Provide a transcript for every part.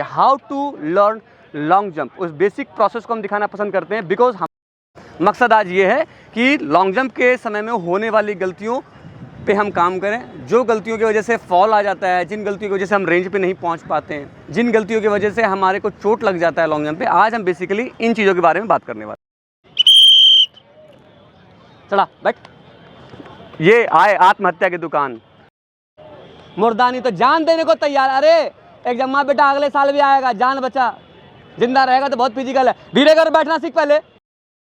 How to learn long jump, उस basic process को हम दिखाना पसंद करते हैं बिकॉज हम मकसद आज ये है कि लॉन्ग जंप के समय में होने वाली गलतियों पे हम काम करें, जो गलतियों की वजह से फॉल आ जाता है, जिन गलतियों की वजह से हम रेंज पे नहीं पहुंच पाते हैं, जिन गलतियों की वजह से हमारे को चोट लग जाता है लॉन्ग जंप पे, आज हम बेसिकली इन चीज़ों के बारे में बात करने वाले। चला बैठ। ये आए आत्महत्या की दुकान, मुर्दानी तो जान देने को तैयार। अरे एक जम्मा बेटा अगले साल भी आएगा, जान बचा, जिंदा रहेगा तो बहुत फिजिकल है, धीरे कर बैठना सीख पहले।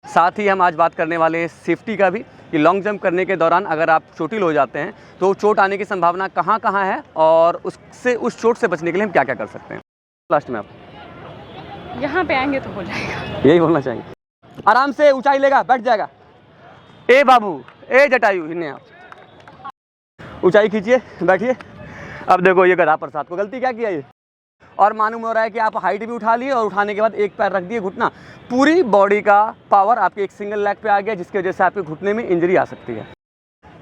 साथ ही हम आज बात करने वाले हैं सेफ्टी का भी, कि लॉन्ग जंप करने के दौरान अगर आप चोटिल हो जाते हैं तो चोट आने की संभावना कहाँ कहाँ है और उससे उस चोट से बचने के लिए हम क्या क्या कर सकते हैं। लास्ट में आप यहाँ पे आएंगे तो हो जाएगा, यही बोलना चाहेंगे। आराम से ऊंचाई लेगा, बैठ जाएगा। ए बाबू, ए जटायु, इन्हें आप ऊंचाई खींचिए, बैठिए। अब देखो ये गधा प्रसाद को गलती क्या किया ये, और मालूम हो रहा है कि आप हाइट भी उठा लिए और उठाने के बाद एक पैर रख दिए, घुटना, पूरी बॉडी का पावर आपके एक सिंगल लेग पे आ गया, जिसकी वजह से आपके घुटने में इंजरी आ सकती है।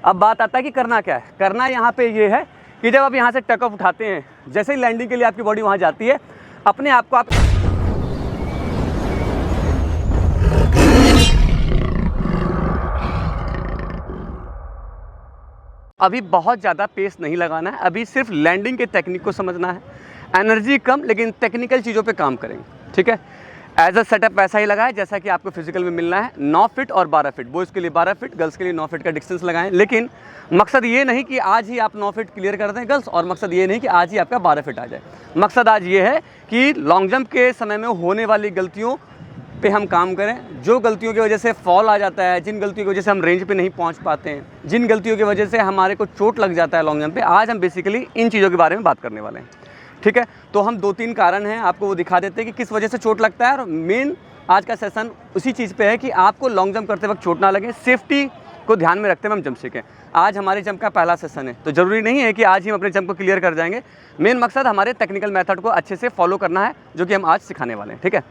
अब बात आता है कि करना क्या है। करना यहाँ पे ये है कि जब आप यहाँ से टेक ऑफ उठाते हैं, जैसे ही लैंडिंग के लिए आपकी बॉडी वहाँ जाती है, अपने आप को आप अभी बहुत ज़्यादा पेस नहीं लगाना है, अभी सिर्फ लैंडिंग के टेक्निक को समझना है। एनर्जी कम लेकिन टेक्निकल चीज़ों पे काम करेंगे, ठीक है। एज अ सेटअप वैसा ही लगाएं जैसा कि आपको फिजिकल में मिलना है। 9 फीट और 12 फीट, बॉयज़ के लिए 12 फीट, गर्ल्स के लिए 9 फीट का डिस्टेंस लगाएं। लेकिन मकसद ये नहीं कि आज ही आप 9 फीट क्लियर कर दें गर्ल्स, और मकसद ये नहीं कि आज ही आपका 12 फीट आ जाए। मकसद आज ये है कि लॉन्ग जंप के समय में होने वाली गलतियों पे हम काम करें, जो गलतियों की वजह से फॉल आ जाता है, जिन गलतियों की वजह से हम रेंज पे नहीं पहुंच पाते हैं, जिन गलतियों की वजह से हमारे को चोट लग जाता है लॉन्ग जंप पे, आज हम बेसिकली इन चीज़ों के बारे में बात करने वाले हैं, ठीक है। तो हम 2-3 कारण हैं, आपको वो दिखा देते हैं कि किस वजह से चोट लगता है, और मेन आज का सेशन उसी चीज़ पे है कि आपको लॉन्ग जंप करते वक्त चोट ना लगे, सेफ्टी को ध्यान में रखते हुए हम जंप सीखें। आज हमारे जंप का पहला सेशन है, तो ज़रूरी नहीं है कि आज ही हम अपने जंप को क्लियर कर जाएंगे। मेन मकसद हमारे टेक्निकल मेथड को अच्छे से फॉलो करना है, जो कि हम आज सिखाने वाले हैं, ठीक है।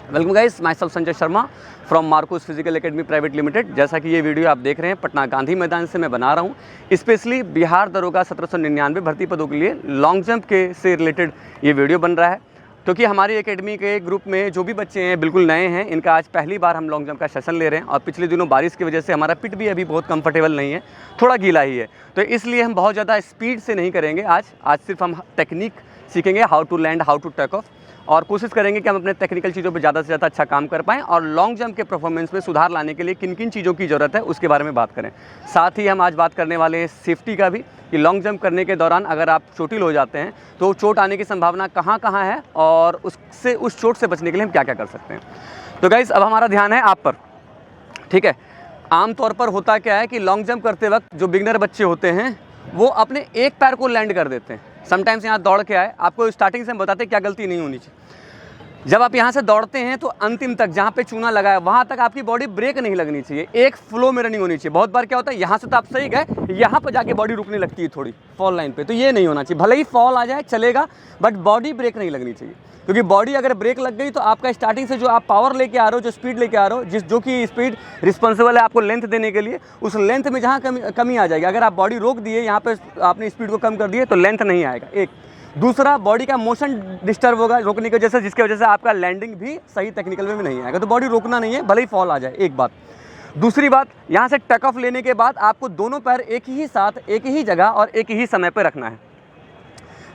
Welcome guys, my self Sanjay Sharma from Marcos physical academy private limited. जैसा कि ये वीडियो आप देख रहे हैं पटना गांधी मैदान से मैं बना रहा हूँ, स्पेशली बिहार दरोगा 1799 भर्ती पदों के लिए लॉन्ग जंप के से रिलेटेड ये वीडियो बन रहा है। क्योंकि हमारी एकेडमी के ग्रुप में जो भी बच्चे हैं बिल्कुल नए हैं, इनका आज पहली बार हम लॉन्ग जंप का सेशन ले रहे हैं, और पिछले दिनों बारिश की वजह से हमारा पिट भी अभी बहुत कंफर्टेबल नहीं है, थोड़ा गीला ही है, तो इसलिए हम बहुत ज़्यादा स्पीड से नहीं करेंगे। आज सिर्फ हम टेक्निक सीखेंगे, how to land, how to take off, और कोशिश करेंगे कि हम अपने टेक्निकल चीज़ों पे ज़्यादा से ज़्यादा अच्छा काम कर पाएँ, और लॉन्ग जंप के परफॉर्मेंस में सुधार लाने के लिए किन किन चीज़ों की ज़रूरत है उसके बारे में बात करें। साथ ही हम आज बात करने वाले हैं सेफ्टी का भी, कि लॉन्ग जंप करने के दौरान अगर आप चोटिल हो जाते हैं तो चोट आने की संभावना कहाँ कहाँ है, और उससे उस चोट से बचने के लिए हम क्या क्या कर सकते हैं। तो गाइज़ अब हमारा ध्यान है आप पर, ठीक है। आमतौर पर होता क्या है कि लॉन्ग जंप करते वक्त जो बिगनर बच्चे होते हैं वो अपने एक पैर को लैंड कर देते हैं। समटाइम्स यहाँ दौड़ के आए, आपको स्टार्टिंग से हम बताते हैं क्या गलती नहीं होनी चाहिए। जब आप यहाँ से दौड़ते हैं तो अंतिम तक जहाँ पे चूना लगा है वहाँ तक आपकी बॉडी ब्रेक नहीं लगनी चाहिए, एक फ्लो में रनिंग होनी चाहिए। बहुत बार क्या होता है, यहाँ से तो आप सही गए, यहाँ पर जाके बॉडी रुकने लगती है थोड़ी फॉल लाइन पे, तो ये नहीं होना चाहिए। भले ही फॉल आ जाए चलेगा, बट बॉडी ब्रेक नहीं लगनी चाहिए, क्योंकि बॉडी अगर ब्रेक लग गई तो आपका स्टार्टिंग से जो आप पावर लेके आ रहे हो, जो स्पीड लेके आ रहे हो, जो कि स्पीड रिस्पॉन्सिबल है आपको लेंथ देने के लिए, उस लेंथ में जहाँ कमी आ जाएगी। अगर आप बॉडी रोक दिए, यहाँ पे आपने स्पीड को कम कर दिए, तो लेंथ नहीं आएगा। एक दूसरा, बॉडी का मोशन डिस्टर्ब होगा रोकने की वजह से, जिसकी वजह से आपका लैंडिंग भी सही टेक्निकल में भी नहीं आएगा। तो बॉडी रोकना नहीं है, भले ही फॉल आ जाए, एक बात। दूसरी बात, यहाँ से टेक ऑफ लेने के बाद आपको दोनों पैर एक ही साथ, एक ही जगह और एक ही समय पर रखना है।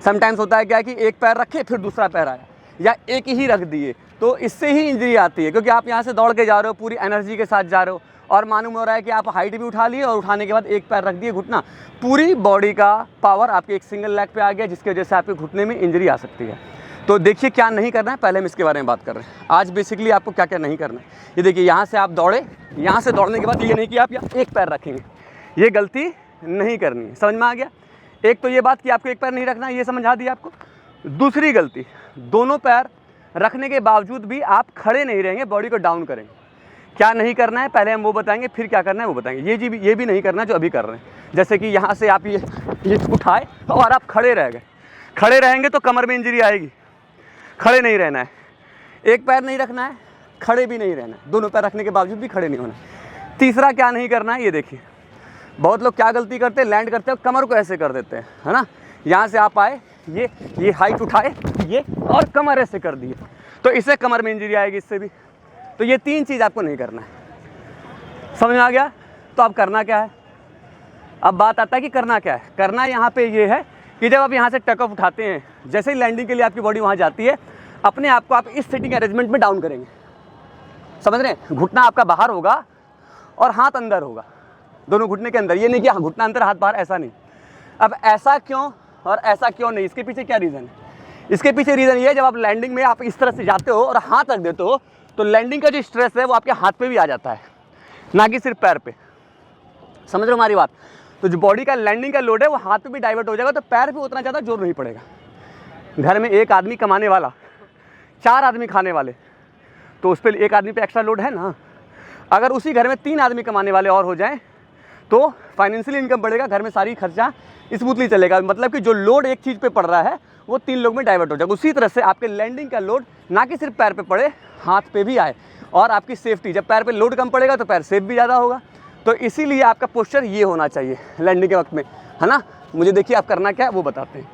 समटाइम्स होता है क्या कि एक पैर रखे फिर दूसरा पैर आया, या एक ही रख दिए, तो इससे ही इंजरी आती है, क्योंकि आप यहाँ से दौड़ के जा रहे हो, पूरी एनर्जी के साथ जा रहे हो, और मालूम हो रहा है कि आप हाइट भी उठा लिए और उठाने के बाद एक पैर रख दिए, घुटना, पूरी बॉडी का पावर आपके एक सिंगल लेग पे आ गया, जिसकी वजह से आपके घुटने में इंजरी आ सकती है। तो देखिए क्या नहीं करना है, पहले हम इसके बारे में बात कर रहे हैं। आज बेसिकली आपको क्या क्या नहीं करना है ये देखिए। यहाँ से आप दौड़े, यहाँ से दौड़ने के बाद ये नहीं कि आप यहाँ एक पैर रखेंगे, ये गलती नहीं करनी है। समझ में आ गया? एक तो ये बात कि आपको एक पैर नहीं रखना है, ये समझा दिया आपको। दूसरी गलती, दोनों पैर रखने के बावजूद भी आप खड़े नहीं रहेंगे, बॉडी को डाउन करेंगे। क्या नहीं करना है पहले हम वो बताएंगे, फिर क्या करना है वो बताएंगे। ये भी नहीं करना जो अभी कर रहे हैं। जैसे कि यहाँ से आप ये उठाए और आप खड़े रह गए, खड़े रहेंगे तो कमर में इंजरी आएगी। खड़े नहीं रहना है, एक पैर नहीं रखना है, खड़े भी नहीं रहना है, दोनों पैर रखने के बावजूद भी खड़े नहीं होना है। तीसरा क्या नहीं करना है, ये देखिए बहुत लोग क्या गलती करते हैं, लैंड करते हैं कमर को ऐसे कर देते हैं, है ना। यहाँ से आप आए, ये हाइट उठाए, ये और कमर ऐसे कर दिए, तो इससे कमर में इंजरी आएगी, इससे भी। तो ये 3 चीज़ आपको नहीं करना है। समझ में आ गया? तो अब करना क्या है? अब बात आता है कि करना क्या है। करना यहाँ पे ये है कि जब आप यहाँ से टक ऑफ उठाते हैं, जैसे ही लैंडिंग के लिए आपकी बॉडी वहाँ जाती है, अपने आप को आप इस सिटिंग अरेंजमेंट में डाउन करेंगे। समझ रहे हैं? घुटना आपका बाहर होगा और हाथ अंदर होगा, दोनों घुटने के अंदर। ये नहीं कि घुटना अंदर हाथ बाहर, ऐसा नहीं। अब ऐसा क्यों और ऐसा क्यों नहीं, इसके पीछे क्या रीज़न है? इसके पीछे रीज़न ये है, जब आप लैंडिंग में आप इस तरह से जाते हो और हाथ रख देते हो, तो लैंडिंग का जो स्ट्रेस है वो आपके हाथ पे भी आ जाता है, ना कि सिर्फ पैर पे। समझ रहे हो हमारी बात? तो जो बॉडी का लैंडिंग का लोड है वो हाथ पे भी डाइवर्ट हो जाएगा, तो पैर पे उतना ज़्यादा जोर नहीं पड़ेगा। घर में 1 आदमी कमाने वाला, 4 आदमी खाने वाले, तो उस पर 1 आदमी पे एक्स्ट्रा लोड है ना। अगर उसी घर में 3 आदमी कमाने वाले और हो जाएं, तो फाइनेंशियली इनकम बढ़ेगा, घर में सारी खर्चा स्मूथली चलेगा। मतलब कि जो लोड एक चीज़ पे पड़ रहा है वो 3 लोग में डाइवर्ट हो जाएगा। उसी तरह से आपके लैंडिंग का लोड ना कि सिर्फ पैर पे पड़े, हाथ पे भी आए, और आपकी सेफ्टी, जब पैर पे लोड कम पड़ेगा तो पैर सेफ भी ज़्यादा होगा। तो इसीलिए आपका पोस्चर ये होना चाहिए लैंडिंग के वक्त में, है ना। मुझे देखिए आप करना क्या है वो बताते हैं।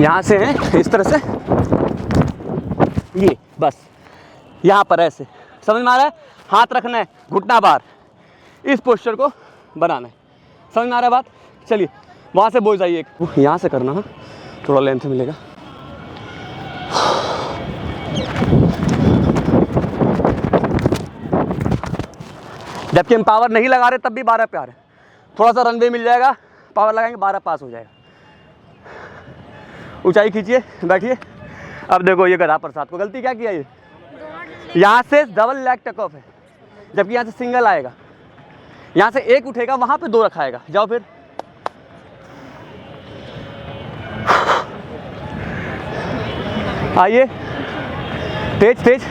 यहाँ से हैं इस तरह से, ये बस यहाँ पर ऐसे, समझ में आ रहा है? हाथ रखना है, घुटना बाहर, इस पोस्चर को बनाना है। समझ में आ रहा है बात? चलिए वहाँ से बोल जाइए, यहाँ से करना है, थोड़ा लेंथ मिलेगा। जबकि हम पावर नहीं लगा रहे तब भी 12 प्यार है। थोड़ा सा रनवे मिल जाएगा, पावर लगाएंगे 12 पास हो जाएगा। ऊंचाई खींचिए, बैठिए। अब देखो ये गधा प्रसाद को गलती क्या किया, ये यहाँ से डबल लेग टेक ऑफ है, जबकि यहाँ से सिंगल आएगा। यहाँ से 1 उठेगा, वहाँ पे 2 रखाएगा। जाओ फिर, आइए, तेज तेज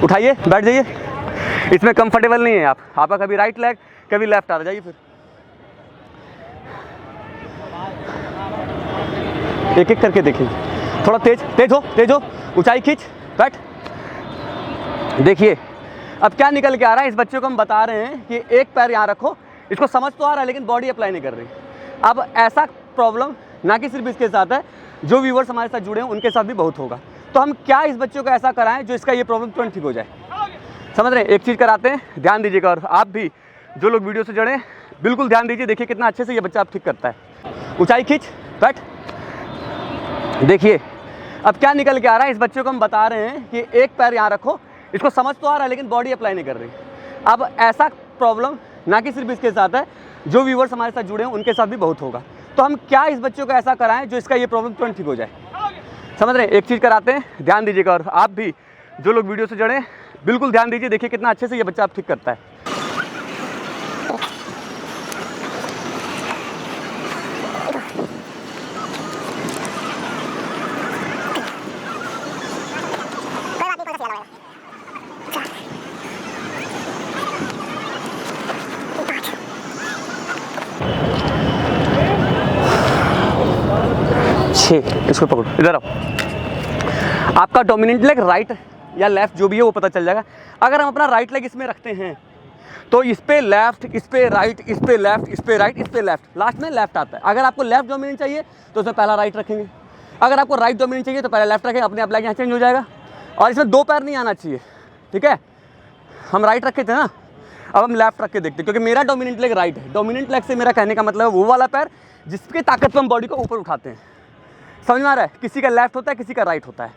उठाइए, बैठ जाइए। इसमें कंफर्टेबल नहीं है आप, आपका कभी राइट लेग कभी लेफ्ट आ जाइए। फिर एक एक करके देखिए, थोड़ा तेज तेज हो, ऊंचाई खींच, बैठ। देखिए अब क्या निकल के आ रहा है। इस बच्चे को हम बता रहे हैं कि एक पैर यहाँ रखो, इसको समझ तो आ रहा है लेकिन बॉडी अप्लाई नहीं कर रही। अब ऐसा प्रॉब्लम ना कि सिर्फ इसके साथ है, जो व्यूवर्स हमारे साथ जुड़े हैं उनके साथ भी बहुत होगा। तो हम क्या इस बच्चे को ऐसा कराएं जो इसका ये प्रॉब्लम तुरंत ठीक हो जाए। समझ रहे हैं? एक चीज़ कराते हैं, ध्यान दीजिएगा। और आप भी जो लोग वीडियो से जुड़े बिल्कुल ध्यान दीजिए। देखिए कितना अच्छे से ये बच्चा आप ठीक करता है। ऊंचाई खींच, बैठ। देखिए अब क्या निकल के आ रहा है। इस बच्चे को हम बता रहे हैं कि एक पैर यहाँ रखो, इसको समझ तो आ रहा है लेकिन बॉडी अप्लाई नहीं कर रही। अब ऐसा प्रॉब्लम ना कि सिर्फ इसके साथ है, जो व्यूवर्स हमारे साथ जुड़े हैं उनके साथ भी बहुत होगा। तो हम क्या इस बच्चे को ऐसा कराएं जो इसका ये प्रॉब्लम तुरंत ठीक हो जाए। समझ रहे हैं? एक चीज़ कराते हैं, ध्यान दीजिएगा। और आप भी जो लोग वीडियो से जुड़े बिल्कुल ध्यान दीजिए। देखिए कितना अच्छे से ये बच्चा आप ठीक करता है। इसको पकड़ो, इधर आओ। आपका डोमिनेंट लेग राइट या लेफ्ट जो भी है वो पता चल जाएगा। अगर हम अपना राइट लेग इसमें रखते हैं तो इस पे लेफ्ट, इस पे राइट, इस पे लेफ्ट, इस पे राइट, इस पे लेफ्ट, लास्ट में लेफ्ट आता है। अगर आपको लेफ्ट डोमिनेंट चाहिए तो उसमें पहला राइट रखेंगे। अगर आपको राइट डोमिनेंट चाहिए तो पहले लेफ्ट रखेंगे। अपने आप लेग यहाँ चेंज हो जाएगा। और इसमें 2 पैर नहीं आना चाहिए, ठीक है। हम राइट रखे थे ना, अब हम लेफ्ट रख के देखते हैं, क्योंकि मेरा डोमिनेंट लेग राइट है। डोमिनेंट लेग से मेरा कहने का मतलब है वो वाला पैर जिसके ताकत पर हम बॉडी को ऊपर उठाते हैं। समझ में आ रहा है? किसी का लेफ्ट होता है, किसी का राइट होता है।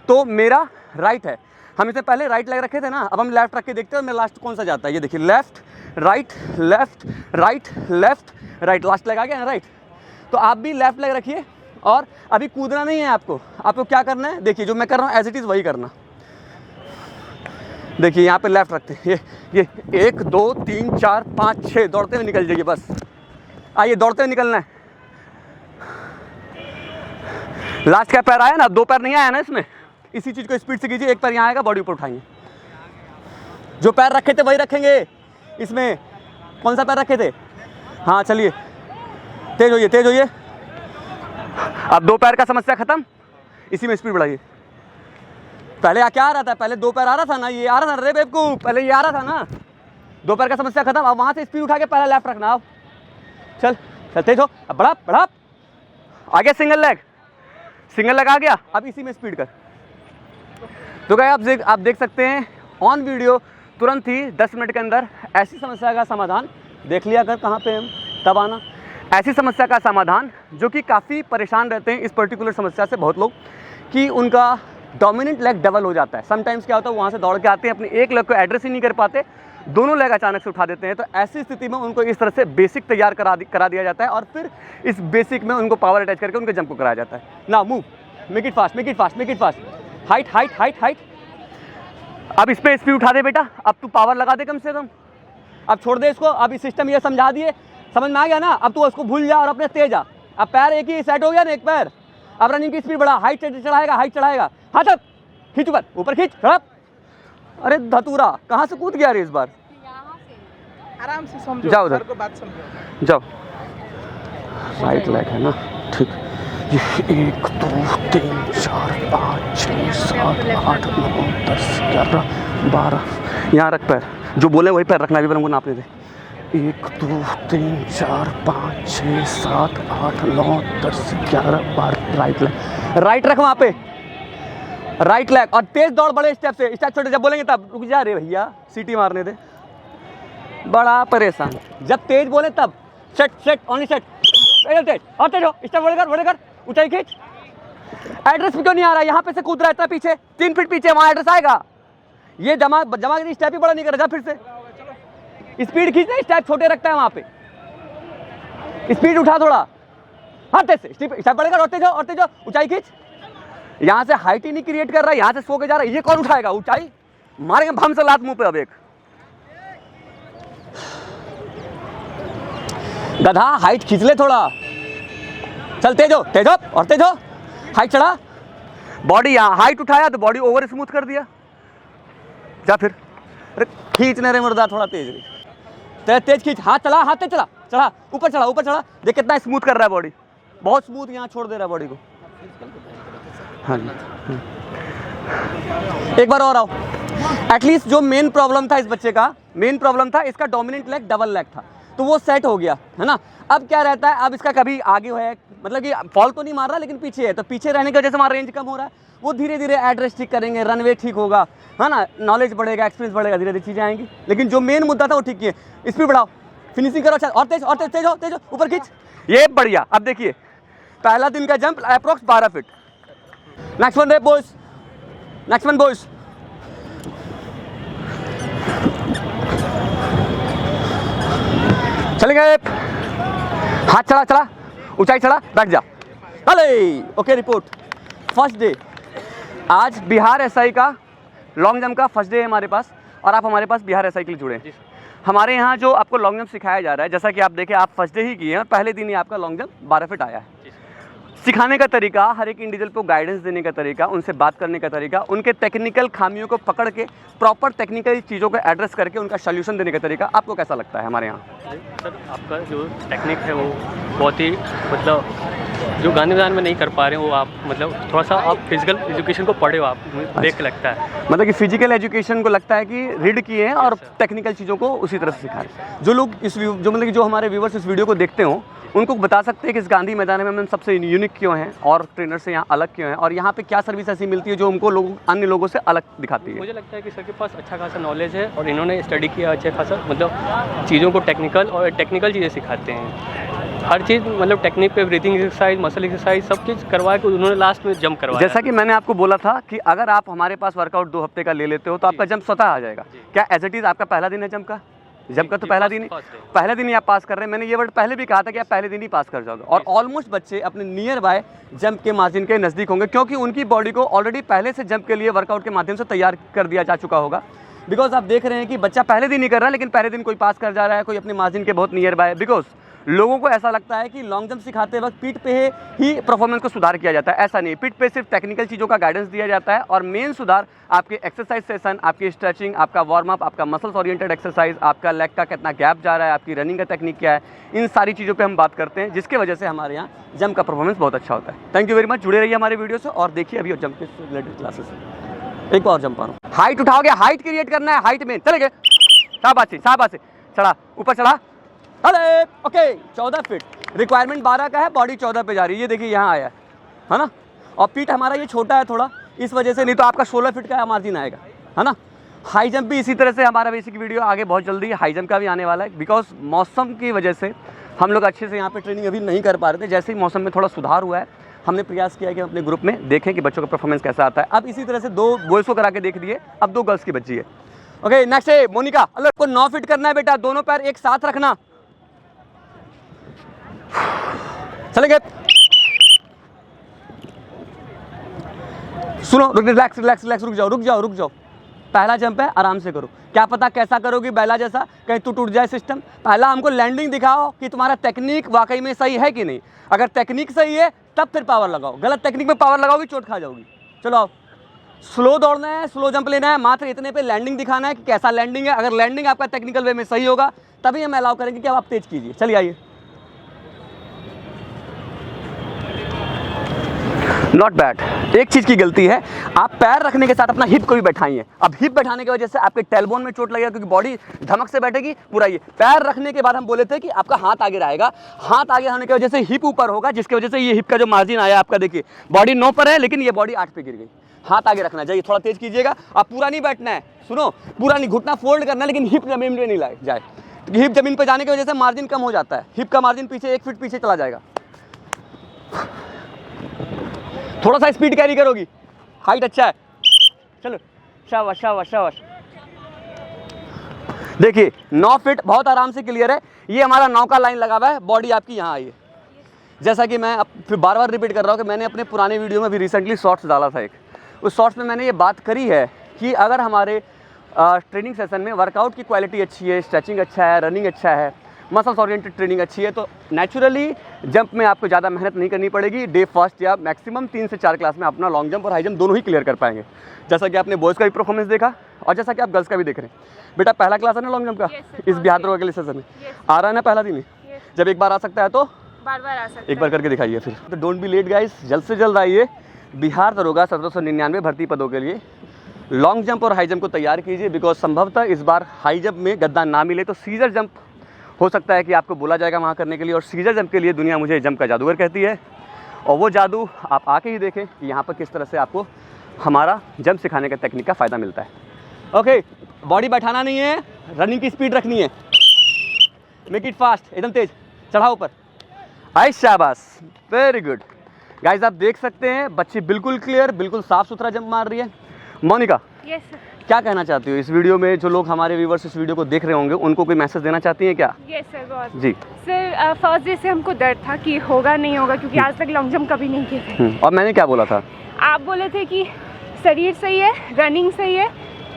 तो मेरा राइट है। हम इससे पहले राइट लेग रखे थे ना, अब हम लेफ्ट रख के देखते हैं। मेरा लास्ट कौन सा जाता है, ये देखिए, left right left right left right, last leg आ गया ना राइट। तो आप भी लेफ्ट लेग रखिए। और अभी कूदना नहीं है आपको क्या करना है, देखिए जो मैं कर रहा हूँ एज इट इज़ वही करना। देखिए यहाँ पे लेफ्ट रखते हैं, ये 1 2 3 4 5 6 दौड़ते हुए निकल जाइए। बस आइए, दौड़ते हुए निकलना है। लास्ट का पैर आया ना, 2 पैर नहीं आया ना इसमें। इसी चीज़ को स्पीड से कीजिए। एक पैर यहाँ आएगा, बॉडी ऊपर उठाएंगे। जो पैर रखे थे वही रखेंगे। इसमें कौन सा पैर रखे थे? हाँ चलिए, तेज होइए, तेज होइए। अब 2 पैर का समस्या खत्म। इसी में स्पीड बढ़ाइए। पहले क्या आ रहा था? पहले 2 पैर आ रहा था ना, ये आ रहा था रे बेवकूफ, पहले ये आ रहा था ना। 2 पैर का समस्या खत्म। अब वहाँ से स्पीड उठा के पहले लेफ्ट रखना। अब चल चल, तेज हो, अब बढ़ा बढ़ा, आ गया सिंगल लेग आ गया। अब इसी में स्पीड कर। तो गाइस आप देख सकते हैं ऑन वीडियो तुरंत ही 10 मिनट के अंदर ऐसी समस्या का समाधान देख लिया। अगर कहाँ पे हम तब आना, ऐसी समस्या का समाधान जो कि काफ़ी परेशान रहते हैं इस पर्टिकुलर समस्या से बहुत लोग, कि उनका डोमिनेंट लेग डबल हो जाता है। समटाइम्स क्या होता है, वहाँ से दौड़ के आते हैं, अपने एक लेग को एड्रेस ही नहीं कर पाते, दोनों लेग अचानक से उठा देते हैं। तो ऐसी स्थिति में उनको इस तरह से बेसिक तैयार करा दिया जाता है और फिर इस बेसिक में उनको पावर अटैच करके उनके जंप को कराया जाता है। ना move, make it fast, height. अब इस पे स्पीड उठा दे बेटा, अब तू पावर लगा दे कम से कम, अब छोड़ दे इसको। अब इस सिस्टम ये समझा दिए, समझ में आ गया ना। अब तू उसको भूल जा और अपने तेज आ। अब पैर एक ही सेट हो गया ना, एक पैर। अब रनिंग की स्पीड बढ़ा, हाइट चढ़ाएगा, हाँ तक खींच, ऊपर खींच। अरे धतूरा कहाँ से कूद गया रे इस बार। आराम से समझो, जाओ उधर को बात समझो। जाओ। राइट लेग है ना, ठीक। 1 2 3 4 5 6 7 8 9 10 11 12। यहाँ रख पैर, जो बोले वही पैर रखना, भी हमको नापने दे। 1 2 3 4 5 6 7 8 9 10 11 12। राइट रख वहाँ पे, राइट लेग। और तेज दौड़, बड़े स्टेप से, स्टेप छोटे जब बोलेंगे तब रुक जा रे भैया, सीटी मारने दे। बड़ा परेशान, जब तेज बोले तब सेट ओनली सेट, तेज और तेज हो, स्टेप बढ़ेकर ऊंचाई खींच। एड्रेस भी क्यों नहीं आ रहा, यहाँ पे से कूद रहा है इतना पीछे, 3 फीट पीछे, वहाँ एड्रेस आएगा। ये जमा की स्टेप ही बड़ा नहीं कर रहा। फिर से स्पीड खींचना, स्टेप छोटे रखता है वहाँ पे, स्पीड उठा थोड़ा, हाँ तेज से स्टेप बढ़ेगा, और तेज हो, ऊंचाई खींच। यहाँ से हाइट ही नहीं क्रिएट कर रहा है, यहाँ से सो के जा रहा है। ये कौन उठाएगा ऊंचाई, मारेंगे भम से लात मुंह पे। अब एक गधा, हाइट खींच ले थोड़ा, चल तेज हो और तेज हो, हाइट चढ़ा। बॉडी यहाँ हाइट उठाया तो बॉडी ओवर स्मूथ कर दिया। जा फिर, अरे खींचने रे मुर्दा, थोड़ा तेज खींच, हाथ चढ़ा, ऊपर चढ़ा। देख कितना स्मूथ कर रहा है बॉडी, बहुत स्मूथ यहाँ छोड़ दे रहा है बॉडी को। हाँ जी, एक बार और आओ। एटलीस्ट जो मेन प्रॉब्लम था इस बच्चे का, इसका डोमिनेंट लेग डबल लेग था, तो वो सेट हो गया है ना। अब क्या रहता है, अब इसका कभी आगे है, मतलब कि फॉल तो नहीं मार रहा लेकिन पीछे है, तो पीछे रहने की वजह से हमारा रेंज कम हो रहा है। वो धीरे धीरे एड्रेस ठीक करेंगे, रनवे ठीक होगा, है ना, नॉलेज बढ़ेगा, एक्सपीरियंस बढ़ेगा, धीरे धीरे चीज़ें आएंगी। लेकिन जो मेन मुद्दा था वो ठीक किए। स्पीड बढ़ाओ, फिनिशिंग करो, और तेज हो, ऊपर खींच। ये बढ़िया। अब देखिए पहला दिन का jump approx 12 feet. Next one boys, चलेंगे। हाथ चढ़ा, ऊंचाई चढ़ा, बैठ जा। अरे ओके, रिपोर्ट। फर्स्ट डे आज बिहार एसआई का लॉन्ग जंप का फर्स्ट डे है हमारे पास, और आप हमारे पास बिहार एसआई के लिए जुड़े हैं। हमारे यहाँ जो आपको लॉन्ग जंप सिखाया जा रहा है, जैसा कि आप देखें, आप फर्स्ट डे ही किए हैं और पहले दिन ही आपका लॉन्ग जंप 12 फीट आया है। सिखाने का तरीका, हर एक इंडिविजुअल को गाइडेंस देने का तरीका, उनसे बात करने का तरीका, उनके टेक्निकल खामियों को पकड़ के प्रॉपर टेक्निकल चीज़ों को एड्रेस करके उनका सॉल्यूशन देने का तरीका, आपको कैसा लगता है हमारे यहाँ? सर आपका जो टेक्निक है वो बहुत ही, मतलब जो गाने वाने में नहीं कर पा रहे हैं वो आप, मतलब थोड़ा सा आप फिजिकल एजुकेशन को पढ़े हो, आप देख के लगता है, मतलब कि फिजिकल एजुकेशन को लगता है कि रीड किए हैं और टेक्निकल चीज़ों को उसी तरह से सिखा रहे हैं। जो लोग जो हमारे व्यूवर्स इस वीडियो को देखते हो, उनको बता सकते हैं कि इस गांधी मैदान में हम सबसे यूनिक क्यों हैं और ट्रेनर से यहाँ अलग क्यों हैं, और यहाँ पे क्या सर्विस ऐसी मिलती है जो उनको अन्य लोगों से अलग दिखाती है? मुझे लगता है कि सर के पास अच्छा खासा नॉलेज है और इन्होंने स्टडी किया अच्छा खासा, मतलब चीज़ों को टेक्निकल चीज़ें सिखाते हैं। हर चीज़ मतलब टेक्निक पे, ब्रीथिंग एक्सरसाइज, मसल एक्सरसाइज, सब चीज़ करवा के उन्होंने लास्ट में जंप करवाया। जैसा कि मैंने आपको बोला था कि अगर आप हमारे पास वर्कआउट 2 हफ्ते का ले लेते हो तो आपका जंप स्वतः आ जाएगा। क्या एज इट इज़ आपका पहला दिन है जंप का? तो पहला दिन ही आप पास कर रहे हैं। मैंने ये वर्ड पहले भी कहा था कि आप पहले दिन ही पास कर जाओगे, और ऑलमोस्ट बच्चे अपने नियर बाय जंप के मार्जिन के नज़दीक होंगे, क्योंकि उनकी बॉडी को ऑलरेडी पहले से जंप के लिए वर्कआउट के माध्यम से तैयार कर दिया जा चुका होगा। बिकॉज आप देख रहे हैं कि बच्चा पहले दिन ही कर रहा है, लेकिन पहले दिन कोई पास कर जा रहा है, कोई अपने मार्जिन के बहुत नियर बाय। बिकॉज लोगों को ऐसा लगता है कि लॉन्ग जंप सिखाते वक्त पीठ पे ही परफॉर्मेंस को सुधार किया जाता है। ऐसा नहीं, पीठ पे सिर्फ टेक्निकल चीज़ों का गाइडेंस दिया जाता है, और मेन सुधार आपके एक्सरसाइज सेशन, आपकी स्ट्रेचिंग, आपका वार्म अप, आपका मसल्स ओरिएंटेड एक्सरसाइज, आपका लेग का कितना गैप जा रहा है, आपकी रनिंग का टेक्निक क्या है, इन सारी चीज़ों पे हम बात करते हैं, जिसकी वजह से हमारे यहाँ जंप का परफॉर्मेंस बहुत अच्छा होता है। थैंक यू वेरी मच, जुड़े रहिए हमारे वीडियो से और देखिए अभी जंप के रिलेटेड क्लासेस। एक और जंप मारो, हाइट उठाओगे, हाइट क्रिएट करना है, हाइट में चले गए, शाबाशी, चढ़ा, ऊपर चढ़ा, अरे ओके 14 फीट। रिक्वायरमेंट 12 का है, बॉडी 14 पे जा रही है, ये देखिए यहाँ आया है ना। और पीठ हमारा ये छोटा है थोड़ा, इस वजह से, नहीं तो आपका 16 फीट का मार्जिन आएगा, है ना। हाई जंप भी इसी तरह से, हमारा बेसिक वीडियो आगे बहुत जल्दी हाई जंप का भी आने वाला है, बिकॉज मौसम की वजह से हम लोग अच्छे से यहाँ पे ट्रेनिंग अभी नहीं कर पा रहे थे। जैसे ही मौसम में थोड़ा सुधार हुआ है, हमने प्रयास किया कि हम अपने ग्रुप में देखें कि बच्चों का परफॉर्मेंस कैसा आता है। अब इसी तरह से 2 बॉयज़ को करा के देख दिए, अब 2 गर्ल्स की बच्ची है। ओके, नेक्स्ट है मोनिका। अल्लाह को 9 फीट करना है बेटा, दोनों पैर एक साथ रखना, चलेंगे। सुनो, रिलैक्स रिलैक्स रिलैक्स, रुक जाओ रुक जाओ रुक जाओ। पहला जंप है, आराम से करो। क्या पता कैसा करोगी बैला जैसा, कहीं तो टूट जाए सिस्टम। पहला हमको लैंडिंग दिखाओ कि तुम्हारा टेक्निक वाकई में सही है कि नहीं। अगर टेक्निक सही है तब फिर पावर लगाओ, गलत टेक्निक में पावर लगाओगी चोट खा जाओगी। चलो आओ, स्लो दौड़ना है, स्लो जंप लेना है, मात्र इतने पे लैंडिंग दिखाना है कि कैसा लैंडिंग है। अगर लैंडिंग आपका टेक्निकल वे में सही होगा तभी हम अलाउ करेंगे कि अब आप तेज कीजिए। चलिए आइए। Not bad. एक चीज़ की गलती है, आप पैर रखने के साथ अपना हिप को भी बैठाइए। अब हिप बैठाने की वजह से आपके टेलबोन में चोट लगेगा, क्योंकि बॉडी धमक से बैठेगी पूरा। ये पैर रखने के बाद हम बोले थे कि आपका हाथ आगे रहेगा, हाथ आगे होने की वजह से हिप ऊपर होगा, जिसकी वजह से ये हिप का जो मार्जिन आया आपका, देखिए बॉडी 9 पर है लेकिन ये बॉडी 8 पे गिर गई। हाथ आगे रखना चाहिए, थोड़ा तेज कीजिएगा। आप पूरा नहीं बैठना है, सुनो, पूरा नहीं, घुटना फोल्ड करना है, लेकिन हिप जमीन पे नहीं लाए जाए। हिप जमीन पर जाने की वजह से मार्जिन कम हो जाता है, हिप का मार्जिन पीछे 1 फीट पीछे चला जाएगा। थोड़ा सा स्पीड कैरी करोगी, हाइट अच्छा है। चलो, शाबाश शाबाश शाबाश। देखिए 9 फीट बहुत आराम से क्लियर है। ये हमारा 9 का लाइन लगा हुआ है, बॉडी आपकी यहाँ आई है। जैसा कि मैं अब फिर बार बार रिपीट कर रहा हूँ कि मैंने अपने पुराने वीडियो में भी रिसेंटली शॉर्ट्स डाला था एक, उस शॉर्ट्स में मैंने ये बात करी है कि अगर हमारे ट्रेनिंग सेशन में वर्कआउट की क्वालिटी अच्छी है, स्ट्रेचिंग अच्छा है, रनिंग अच्छा है, मसल्स ओरिएंटेड ट्रेनिंग अच्छी है, तो नेचुरली जंप में आपको ज़्यादा मेहनत नहीं करनी पड़ेगी। डे फर्स्ट या मैक्सिमम 3 से 4 क्लास में अपना लॉन्ग जंप और हाई जंप दोनों ही क्लियर कर पाएंगे। जैसा कि आपने बॉयज़ का भी परफॉर्मेंस देखा और जैसा कि आप गर्ल्स का भी देख रहे हैं। बेटा पहला क्लास है ना लॉन्ग जंप का, इस बिहार दरोगा के लिए सेशन में आ रहा है ना पहला दिन ही। जब एक बार आ सकता है तो बार बार आ सकता है, एक बार करके दिखाइए फिर। तो डोंट बी लेट गाइस, जल्द से जल्द आइए। बिहार दरोगा 1799 भर्ती पदों के लिए लॉन्ग जंप और हाई जंप को तैयार कीजिए, बिकॉज संभवतः इस बार हाई जंप में गद्दा ना मिले तो सीजर जंप हो सकता है कि आपको बोला जाएगा वहाँ करने के लिए। और सीजर जंप के लिए दुनिया मुझे जंप का जादूगर कहती है, और वो जादू आप आके ही देखें कि यहाँ पर किस तरह से आपको हमारा जंप सिखाने का टेक्निक का फ़ायदा मिलता है। ओके, बॉडी बैठाना नहीं है, रनिंग की स्पीड रखनी है, मेक इट फास्ट, एकदम तेज, चढ़ाओ ऊपर, आई शाबाश, वेरी गुड। गाइज आप देख सकते हैं बच्ची बिल्कुल क्लियर, बिल्कुल साफ सुथरा जंप मार रही है। Monika, yes sir. क्या कहना चाहती हो इस वीडियो में? जो लोग हमारे व्यूवर्स इस वीडियो को देख रहे होंगे उनको कोई मैसेज देना चाहती हैं क्या? यस सर, बहुत जी सर। फर्स्ट डे से हमको डर था कि होगा नहीं होगा, क्योंकि आज तक लॉन्ग जंप कभी नहीं किए थे। और मैंने क्या बोला था? आप बोले थे कि शरीर सही है, रनिंग सही है,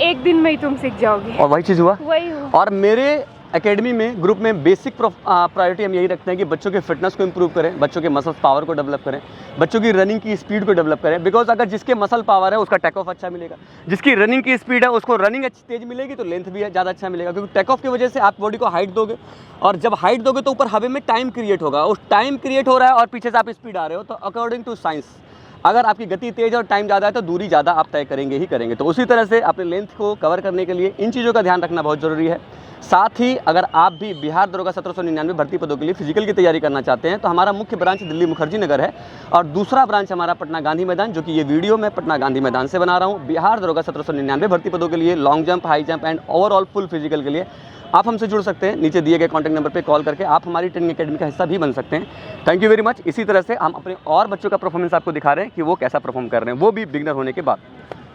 एक दिन में ही तुम सीख जाओगे, और वही चीज़ हुआ। वही हुआ। और मेरे एकेडमी में ग्रुप में बेसिक प्रायोरिटी हम यही रखते हैं कि बच्चों के फिटनेस को इम्प्रूव करें, बच्चों के मसल पावर को डेवलप करें, बच्चों की रनिंग की स्पीड को डेवलप करें। बिकॉज अगर जिसके मसल पावर है उसका टेक ऑफ अच्छा मिलेगा, जिसकी रनिंग की स्पीड है उसको रनिंग अच्छी तेज मिलेगी तो लेंथ भी ज़्यादा अच्छा मिलेगा। क्योंकि टेक ऑफ की वजह से आप बॉडी को हाइट दोगे, और जब हाइट दोगे तो ऊपर हवा में टाइम क्रिएट होगा, उस टाइम क्रिएट हो रहा है और पीछे से आप स्पीड आ रहे हो, तो अकॉर्डिंग टू साइंस अगर आपकी गति तेज और टाइम ज़्यादा है तो दूरी ज़्यादा आप तय करेंगे ही करेंगे। तो उसी तरह से अपने लेंथ को कवर करने के लिए इन चीज़ों का ध्यान रखना बहुत ज़रूरी है। साथ ही अगर आप भी बिहार दरोगा 1799 भर्ती पदों के लिए फिजिकल की तैयारी करना चाहते हैं तो हमारा मुख्य ब्रांच दिल्ली मुखर्जी नगर है, और दूसरा ब्रांच हमारा पटना गांधी मैदान, जो कि ये वीडियो मैं पटना गांधी मैदान से बना रहा हूँ। बिहार दरोगा 1799 भर्ती पदों के लिए long jump, high jump and overall full physical के लिए आप हमसे जुड़ सकते हैं। नीचे दिए गए कॉन्टैक्ट नंबर पे कॉल करके आप हमारी ट्रेनिंग एकेडमी का हिस्सा भी बन सकते हैं। Thank you very much. इसी तरह से हम अपने और बच्चों का परफॉर्मेंस आपको दिखा रहे हैं कि वो कैसा परफॉर्म कर रहे हैं, वो भी बिगनर होने के बाद।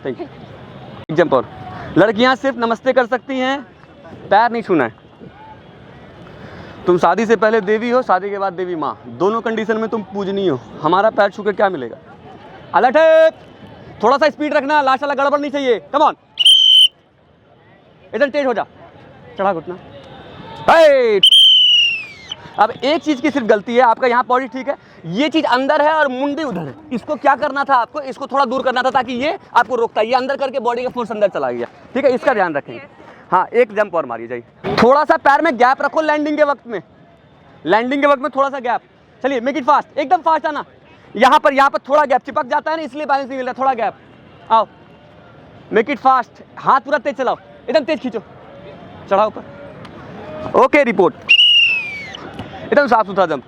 Thank you. जंप और लड़कियां सिर्फ नमस्ते कर सकती हैं, पैर नहीं छूना है। तुम शादी से पहले देवी हो, शादी के बाद देवी माँ, दोनों कंडीशन में तुम पूजनीय हो। हमारा पैर छू के क्या मिलेगा? अलर्ट है, थोड़ा सा स्पीड रखना, लास्ट वाला गड़बड़ नहीं चाहिए। कम ऑन, इधर तेज हो जा, चढ़ा घुटना। अब एक चीज की सिर्फ गलती है, आपका यहाँ बॉडी ठीक है, ये चीज अंदर है और मुंडी उधर है। इसको क्या करना था आपको? इसको थोड़ा दूर करना था ताकि ये आपको रोकता है, ये अंदर करके बॉडी का फोर्स अंदर चला गया। ठीक है, इसका ध्यान रखेंगे। हाँ, एक जंप और मारिए जाइए। थोड़ा सा पैर में गैप रखो लैंडिंग के वक्त में, लैंडिंग के वक्त में थोड़ा सा गैप। चलिए मेक इट फास्ट, एकदम फास्ट आना। यहाँ पर थोड़ा गैप चिपक जाता है ना, इसलिए बैलेंस नहीं मिल रहा, थोड़ा गैप। आओ, मेक इट फास्ट, हाथ पूरा तेज चलाओ, एकदम तेज खींचो, चढ़ाओ ऊपर। ओके, रिपोर्ट एकदम साफ सुथरा jump.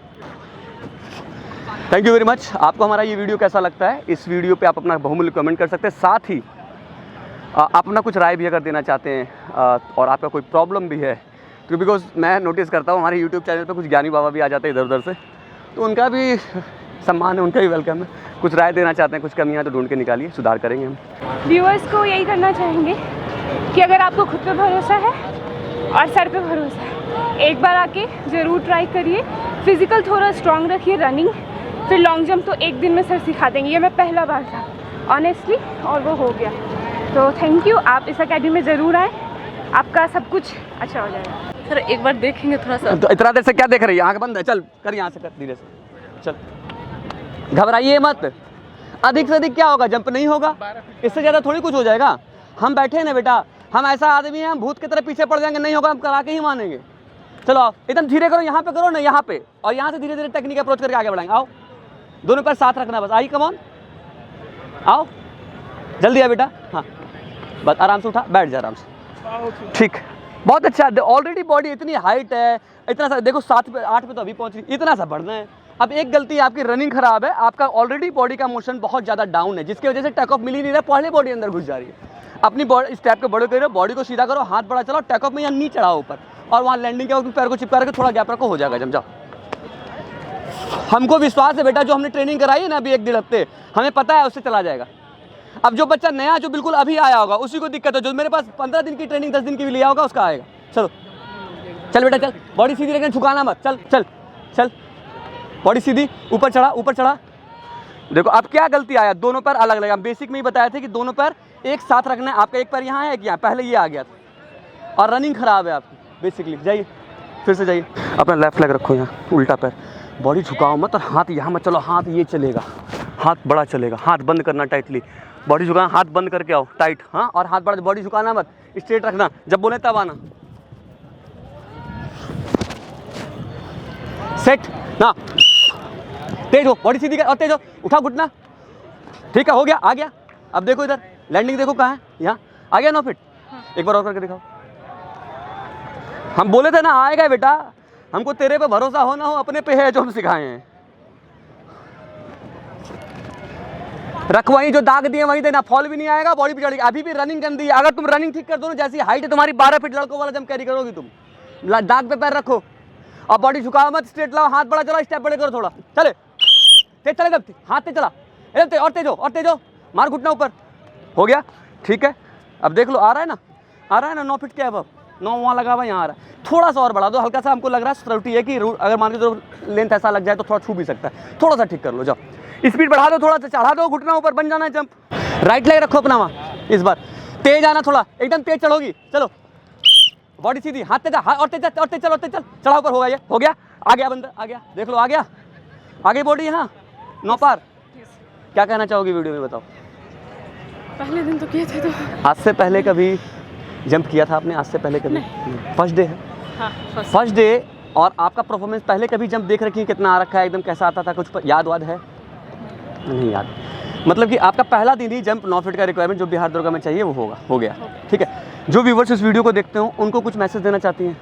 Thank you very much. आपको हमारा ये वीडियो कैसा लगता है? इस वीडियो पे आप अपना बहुमूल्य कमेंट कर सकते हैं। साथ ही आप अपना कुछ राय भी अगर देना चाहते हैं और आपका कोई प्रॉब्लम भी है, तो बिकॉज मैं नोटिस करता हूँ हमारे यूट्यूब चैनल पे कुछ ज्ञानी बाबा भी आ जाते हैं इधर उधर से, तो उनका भी सम्मान है, उनका भी वेलकम है। कुछ राय देना चाहते हैं, कुछ कमियाँ तो ढूंढ के निकालिए, सुधार करेंगे हम। व्यूअर्स को यही करना चाहेंगे कि अगर आपको खुद पे भरोसा है और सर पे भरोसा है, एक बार आके ज़रूर ट्राई करिए। फिज़िकल थोड़ा स्ट्रॉन्ग रखिए, रनिंग, फिर लॉन्ग जंप तो एक दिन में सर सिखा देंगे। ये मैं पहला बार था ऑनेस्टली, और वो हो गया। तो थैंक यू, आप इस अकेडमी में ज़रूर आए, आपका सब कुछ अच्छा हो जाएगा। सर एक बार देखेंगे थोड़ा सा। तो इतना देर से क्या देख रही है? आँख बंद है, चल कर यहाँ से कर, धीरे से चल, घबराइए मत। अधिक से अधिक क्या होगा? जंप नहीं होगा, इससे ज़्यादा थोड़ी कुछ हो जाएगा। हम बैठे हैं ना बेटा, हम ऐसा आदमी हैं, हम भूत की तरह पीछे पड़ जाएंगे, नहीं होगा हम करा के ही मानेंगे। चलो आओ, एकदम धीरे करो, यहाँ पे करो ना, यहाँ पे, और यहाँ से धीरे धीरे टेक्निक अप्रोच करके आगे बढ़ाएंगे। आओ, दोनों पैर साथ रखना बस। आई कम ऑन, आओ जल्दी आ बेटा। हाँ बस आराम से उठा, बैठ जा आराम से, ठीक, बहुत अच्छा। ऑलरेडी बॉडी इतनी हाइट है, इतना सा देखो 7 पे 8 पे तो अभी पहुँच रही, इतना सा बढ़ना है। अब एक गलती, आपकी रनिंग खराब है, आपका ऑलरेडी बॉडी का मोशन बहुत ज़्यादा डाउन है, जिसकी वजह से टेक ऑफ मिल ही नहीं रहा, पहले बॉडी अंदर घुस जा रही है। अपनी बॉडी स्टेप को बड़े करो, बॉडी को सीधा करो, हाथ बड़ा चलाओ, टेक ऑफ में यहाँ नी चढ़ाओ ऊपर, और वहाँ लैंडिंग के वक्त पैर को चिपका रखे, थोड़ा गैप रखो, हो जाएगा जम। जाओ, हमको विश्वास है बेटा, जो हमने ट्रेनिंग कराई है ना अभी 1-1.5 हफ्ते, हमें पता है उससे चला जाएगा। अब जो बच्चा नया, जो बिल्कुल अभी आया होगा, उसी को दिक्कत है। जो मेरे पास 15 दिन की ट्रेनिंग 10 दिन की भी लिया होगा, उसका आएगा। चलो चल बेटा चल, बॉडी सीधी रखना, झुकाना मत, चल चल चल, बॉडी सीधी, ऊपर चढ़ा, ऊपर चढ़ा। देखो अब क्या गलती आया, दोनों पैर अलग लगा। बेसिक में ही बताया था कि दोनों पैर एक साथ रखना है। आपका एक पैर यहाँ है, एक यहाँ, पहले ये आ गया था, और रनिंग खराब है आपकी बेसिकली। जाइए फिर से जाइए, अपना लेफ्ट लेग रखो यहाँ, उल्टा पैर, बॉडी झुकाओ मत, और हाथ यहाँ मत चलो, हाथ ये चलेगा, हाथ बड़ा चलेगा, हाथ बंद करना टाइटली, बॉडी झुकाना, हाथ बंद करके आओ टाइट, हाँ, और हाथ बड़ा, बॉडी झुकाना मत, स्ट्रेट रखना, जब बोले तब आना। सेट ना, तेज हो, बॉडी सीधी कर, और तेज हो, उठा घुटना, ठीक है, हो गया, आ गया। अब देखो इधर लैंडिंग देखो कहाँ है, यहाँ आ गया 9 फीट। एक बार और करके दिखाओ। हम बोले थे ना आएगा बेटा, हमको तेरे पे भरोसा हो ना हो, अपने पे है जो हम सिखाए हैं। रख वहीं, जो दाग दिए वहीं देना, फॉल भी नहीं आएगा, बॉडी भी चढ़ेगी। अभी भी रनिंग गंदी है, अगर तुम रनिंग ठीक कर दो ना, जैसी हाइट है तुम्हारी 12 फीट, लड़कों वाला जंप कैरी करोगी तुम। दाग पे पैर रखो, और बॉडी झुकाओ मत, स्ट्रेट लाओ, हाथ बड़ा चलाओ, स्टेप बड़े करो, थोड़ा चले, तेज चले, जब हाथ तेज चला, एकदम तेज, और तेज हो, और तेज हो, मार घुटना ऊपर, हो गया, ठीक है। अब देख लो, आ रहा है ना, आ रहा है ना, 9 फीट के अब 9 वहाँ लगा हुआ, यहाँ आ रहा है, थोड़ा सा और बढ़ा दो, हल्का सा। हमको लग रहा है श्रुति है कि अगर मान के तो लेंथ ऐसा लग जाए तो थोड़ा छू भी सकता है, थोड़ा सा ठीक कर लो। जाओ, स्पीड बढ़ा दो, थोड़ा सा चढ़ा दो, घुटना ऊपर, बन जाना है जंप। राइट लेग रखो अपना वहाँ, इस बार तेज आना, थोड़ा एकदम तेज चढ़ोगी, चलो, बॉडी सीधी, हाथ तेज, और तेज, और तेज चल, और तेज चल, चढ़ा ऊपर, होगा, ये हो गया, आ गया बंदा, आ गया, देख लो आ गया, आगे बॉडी यहाँ 9 पार। क्या कहना चाहोगी वीडियो में, बताओ। पहले दिन तो किए थे, तो आज से पहले कभी जंप किया था आपने? आज से पहले कभी? फर्स्ट डे है। हाँ, फर्स्ट डे। और आपका परफॉर्मेंस पहले कभी जंप देख रखी है, कितना आ रखा है, एकदम कैसा आता था, कुछ याद वाद है? नहीं याद, मतलब कि आपका पहला दिन ही जंप 9 फीट का रिक्वायरमेंट जो बिहार दुर्गा में चाहिए वो होगा, हो गया, ठीक है। जो व्यूवर्स इस वीडियो को देखते हो उनको कुछ मैसेज देना चाहती हैं?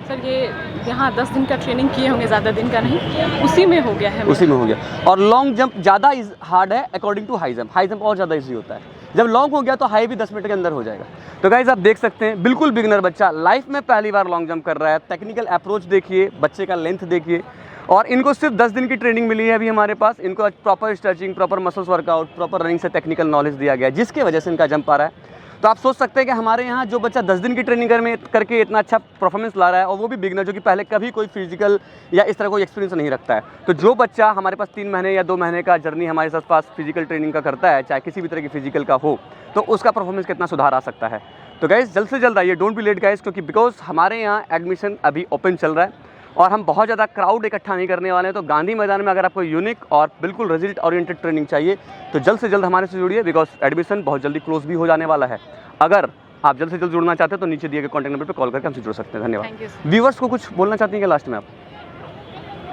सर ये यहाँ 10 दिन का ट्रेनिंग किए होंगे, ज़्यादा दिन का नहीं, उसी में हो गया है, उसी में हो गया। और लॉन्ग जंप ज़्यादा हार्ड है according to high jump, high jump और ज़्यादा ईजी होता है। जब लॉन्ग हो गया तो हाई भी 10 मिनट के अंदर हो जाएगा। तो गाइज आप देख सकते हैं, बिल्कुल बिगिनर बच्चा लाइफ में पहली बार लॉन्ग जंप कर रहा है। टेक्निकल अप्रोच देखिए, बच्चे का लेंथ देखिए, और इनको सिर्फ 10 दिन की ट्रेनिंग मिली है अभी हमारे पास। इनको proper stretching, proper muscles workout, proper running से टेक्निकल नॉलेज दिया गया, जिसकी वजह से इनका जंप आ रहा है। तो आप सोच सकते हैं कि हमारे यहाँ जो बच्चा 10 दिन की ट्रेनिंग करके इतना अच्छा परफॉर्मेंस ला रहा है, और वो भी बिगिनर, जो कि पहले कभी कोई फिजिकल या इस तरह कोई एक्सपीरियंस नहीं रखता है। तो जो बच्चा हमारे पास 3 महीने या 2 महीने का जर्नी हमारे साथ पास फिजिकल ट्रेनिंग का करता है, चाहे किसी भी तरह की फिजिकल का हो, तो उसका परफॉर्मेंस कितना सुधार आ सकता है। तो गाइस जल्द से जल्द आइए, डोंट बी लेट गाइस, क्योंकि बिकॉज हमारे यहाँ एडमिशन अभी ओपन चल रहा है और हम बहुत ज़्यादा क्राउड इकट्ठा नहीं करने वाले हैं। तो गांधी मैदान में अगर आपको यूनिक और बिल्कुल रिजल्ट ओरिएंटेड ट्रेनिंग चाहिए तो जल्द से जल्द हमारे से जुड़िए, बिकॉज एडमिशन बहुत जल्दी क्लोज भी हो जाने वाला है। अगर आप जल्द से जल्द जुड़ना चाहते हैं तो नीचे दिए गए कॉन्टैक्ट नंबर पर कॉल करके हमसे जुड़ सकते हैं। धन्यवाद। व्यूवर्स को कुछ बोलना चाहती हैं कि लास्ट में आप?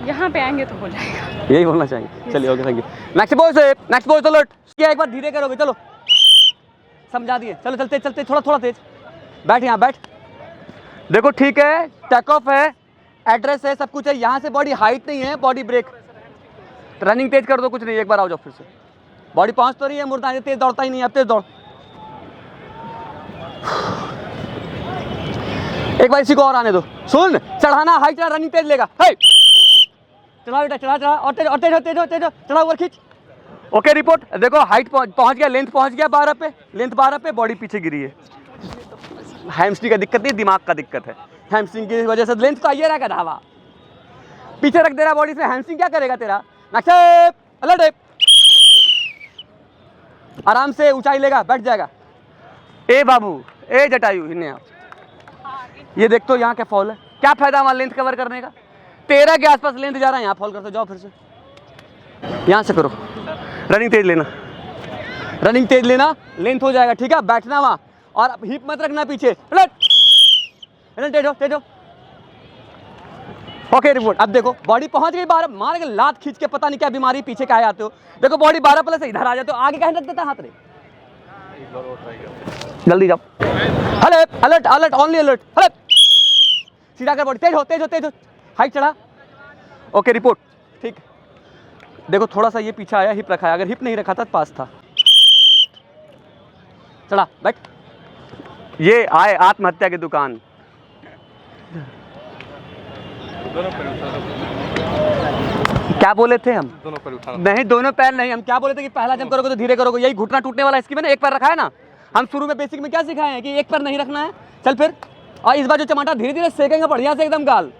यहाँ पे आएंगे तो हो जाएगा, यही बोलना चाहेंगे। चलिए okay, thank you. Next boys alert, क्या एक बार धीरे करोगे? चलो समझा दिए, चलो चलते चलते, थोड़ा तेज बैठ, यहाँ बैठ, देखो ठीक है, टेक ऑफ है, एड्रेस है, सब कुछ है। यहाँ से बॉडी हाइट नहीं है, बॉडी ब्रेक, रनिंग तेज कर दो, कुछ नहीं, एक बार आओ जाओ फिर से। बॉडी पहुंच तो रही है, मुर्दानी तेज दौड़ता ही नहीं है, अब तेज दौड़। एक बार इसी को और आने दो। सुन, चढ़ाना, हाइट चढ़ा, रनिंग तेज लेगा। हे चढ़ा बेटा, चढ़ा चढ़ा, और तेज, और तेज, तेज, तेज, चढ़ा, ऊपर खींच। ओके रिपोर्ट, देखो हाइट पहुंच गया, लेंथ पहुंच गया 12 पे, लेंथ 12 पे, बॉडी पीछे गिरी है। हैमस्ट्रिंग का दिक्कत नहीं, दिमाग का दिक्कत है। हैमस्ट्रिंग की वजह से लेंथ तो आइए रहा धावा, पीछे रख दे रहा बॉडी से। हैमस्ट्रिंग क्या करेगा तेरा? नक्शेप अलर्ट, आराम से ऊंचाई लेगा, बैठ जाएगा। ए बाबू, ए जटायु, इन्हें आप ये देख तो यहाँ क्या फॉल है, क्या फायदा हमारा लेंथ कवर करने का? 13 के आसपास लेंथ जा रहा है, यहाँ फॉल करते जाओ फिर से। यहाँ से करो, रनिंग तेज लेना, रनिंग तेज लेना, लेंथ हो जाएगा, ठीक है। बैठना वहाँ और हिप मत रखना पीछे, तेज हो, तेज हो। ओके रिपोर्ट, अब देखो बॉडी पहुंच गई 12, मार के लात खींच के, पता नहीं क्या बीमारी, पीछे क्या आते हो। देखो बॉडी 12 प्लस इधर आ जाते हो, आगे कहीं रख देता हाथ रे। जल्दी जाओ, alert alert alert, only alert, alert. सीधा कर बॉडी, तेज हो, तेज हो, तेज हो, हाइट चढ़ा। ओके रिपोर्ट, ठीक। देखो थोड़ा सा ये पीछे आया, हिप रखा है, अगर हिप नहीं रखा था तो पास था। चढ़ा, बैठ। ये आए आत्महत्या की दुकान। क्या बोले थे हम? दोनों पैर उठाना नहीं, दोनों पैर नहीं, हम क्या बोले थे कि पहला जंप करोगे तो धीरे करोगे, यही घुटना टूटने वाला स्कीम है ना। एक पैर रखा है ना, हम शुरू में बेसिक में क्या सिखाए हैं कि एक पैर नहीं रखना है। चल फिर, और इस बार जो टमाटर धीरे धीरे सेकेंगे बढ़िया से एकदम गाल।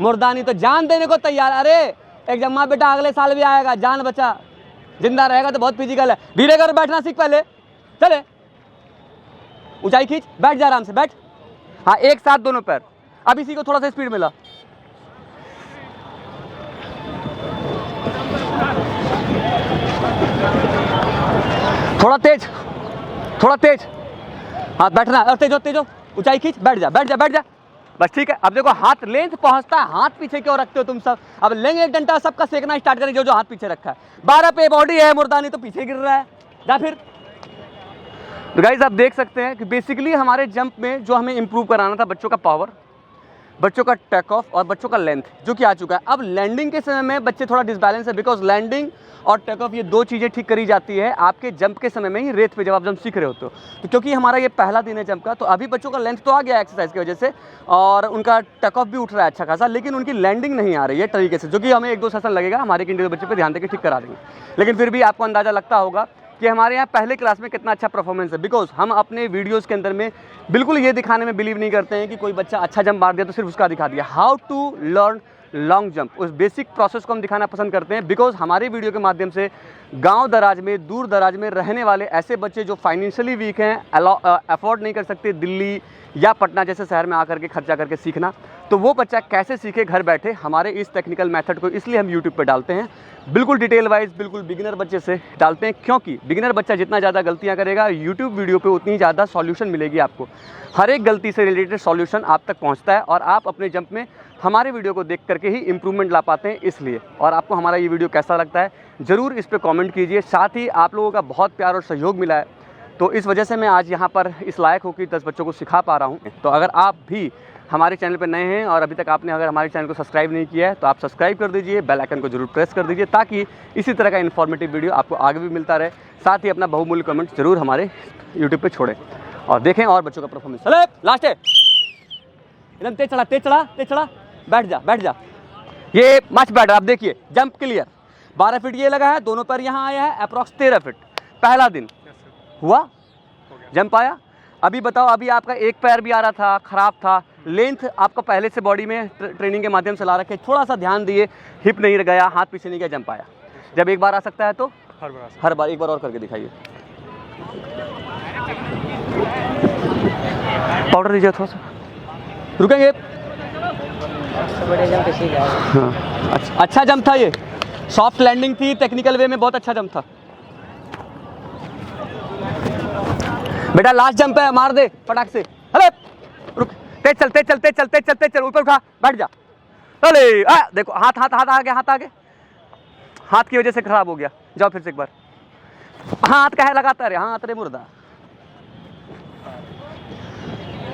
मुर्दानी तो जान देने को तैयार। अरे एक जम्मा बेटा अगले साल भी आएगा, जान बचा, जिंदा रहेगा तो बहुत फिजिकल है। धीरे कर, बैठना सीख पहले, चले, ऊंचाई खींच, बैठ जा आराम से, बैठ। हाँ, एक साथ दोनों पैर। अब इसी को थोड़ा सा स्पीड मिला, थोड़ा तेज, थोड़ा तेज। हाँ बैठना, और तेज हो, तेज हो, ऊंचाई खींच, बैठ जा, बैठ जा, बैठ जा, बस ठीक है। अब देखो हाथ लेंथ पहुंचता है, हाथ पीछे क्यों रखते हो तुम सब? अब लेंगे एक डंडा, सबका सेकना स्टार्ट करेंगे जो हाथ पीछे रखा है। 12 पे बॉडी है, मुर्दानी तो पीछे गिर रहा है, जा फिर। तो गाइस आप देख सकते हैं कि बेसिकली हमारे जंप में जो हमें इंप्रूव कराना था, बच्चों का पावर, बच्चों का टेक ऑफ और बच्चों का लेंथ, जो कि आ चुका है। अब लैंडिंग के समय में बच्चे थोड़ा डिसबैलेंस है, बिकॉज लैंडिंग और टेक ऑफ ये दो चीज़ें ठीक करी जाती है आपके जंप के समय में ही, रेत पे जब आप जंप सीख रहे होते हो। तो क्योंकि हमारा ये पहला दिन है जंप का, तो अभी बच्चों का लेंथ तो आ गया एक्सरसाइज की वजह से, और उनका टेक ऑफ भी उठ रहा है अच्छा खासा, लेकिन उनकी लैंडिंग नहीं आ रही है तरीके से, जो कि हमें 1-2 सेशन लगेगा, हमारे इंडिविजुअल बच्चे पे ध्यान देकर ठीक करा देंगे। लेकिन फिर भी आपको अंदाज़ा लगता होगा कि हमारे यहाँ पहले क्लास में कितना अच्छा परफॉर्मेंस है, बिकॉज हम अपने वीडियोस के अंदर में बिल्कुल ये दिखाने में बिलीव नहीं करते हैं कि कोई बच्चा अच्छा जंप मार दिया तो सिर्फ उसका दिखा दिया। How to learn long jump, उस बेसिक प्रोसेस को हम दिखाना पसंद करते हैं, बिकॉज हमारे वीडियो के माध्यम से गांव दराज में, दूर दराज में रहने वाले ऐसे बच्चे जो फाइनेंशियली वीक हैं, अफोर्ड नहीं कर सकते दिल्ली या पटना जैसे शहर में आकर के खर्चा करके सीखना, तो वो बच्चा कैसे सीखे घर बैठे। हमारे इस टेक्निकल मेथड को इसलिए हम यूट्यूब पर डालते हैं, बिल्कुल डिटेल वाइज, बिल्कुल बिगिनर बच्चे से डालते हैं, क्योंकि बिगिनर बच्चा जितना ज़्यादा गलतियां करेगा यूट्यूब वीडियो पे उतनी ज़्यादा सॉल्यूशन मिलेगी आपको। हर एक गलती से रिलेटेड सॉल्यूशन आप तक पहुंचता है और आप अपने जंप में हमारे वीडियो को देख करके ही इंप्रूवमेंट ला पाते हैं इसलिए। और आपको हमारा ये वीडियो कैसा लगता है ज़रूर इस पर कॉमेंट कीजिए। साथ ही आप लोगों का बहुत प्यार और सहयोग मिला है, तो इस वजह से मैं आज यहाँ पर इस लायक हूँ कि 10 बच्चों को सिखा पा रहा हूँ। तो अगर आप भी हमारे चैनल पर नए हैं और अभी तक आपने अगर हमारे चैनल को सब्सक्राइब नहीं किया है तो आप सब्सक्राइब कर दीजिए, बेल आइकन को जरूर प्रेस कर दीजिए, ताकि इसी तरह का इन्फॉर्मेटिव वीडियो आपको आगे भी मिलता रहे। साथ ही अपना बहुमूल्य कमेंट जरूर हमारे यूट्यूब पे छोड़ें और देखें और बच्चों का परफॉर्मेंस। चलो लास्ट है, एकदम तेज चढ़ा, तेज चढ़ा, तेज चढ़ा, बैठ जा, बैठ जा, ये मच बेटर। आप देखिए जंप क्लियर, 12 फीट ये लगा है, दोनों पैर यहाँ आया है, अप्रॉक्स 13 फीट। पहला दिन हुआ, जंप आया। अभी बताओ, अभी आपका एक पैर भी आ रहा था, खराब था, लेंथ आपका पहले से बॉडी में ट्रेनिंग के माध्यम से ला रखे, थोड़ा सा ध्यान दिए, हिप नहीं गया, हाथ पीछे नहीं गया, जंप आया। जब एक बार आ सकता है तो हर बार एक बार और करके दिखाइए। पाउडर दीजिए थोड़ा सा, रुकेंगे। हाँ अच्छा जंप था, ये सॉफ्ट लैंडिंग थी, टेक्निकल वे में बहुत अच्छा जंप था। बेटा लास्ट जंप है, मार दे फटाक से। अरे रुक, तेज चल, तेज चल, तेज चल, तेज चल, तेज चल, ऊपर उठा, बैठ जा। अरे देखो हाथ हाथ हाथ आगे, हाथ आगे, हाथ की वजह से खराब हो गया। जाओ फिर से एक बार, हाथ कहे लगाता रे, हाथ रे मुर्दा।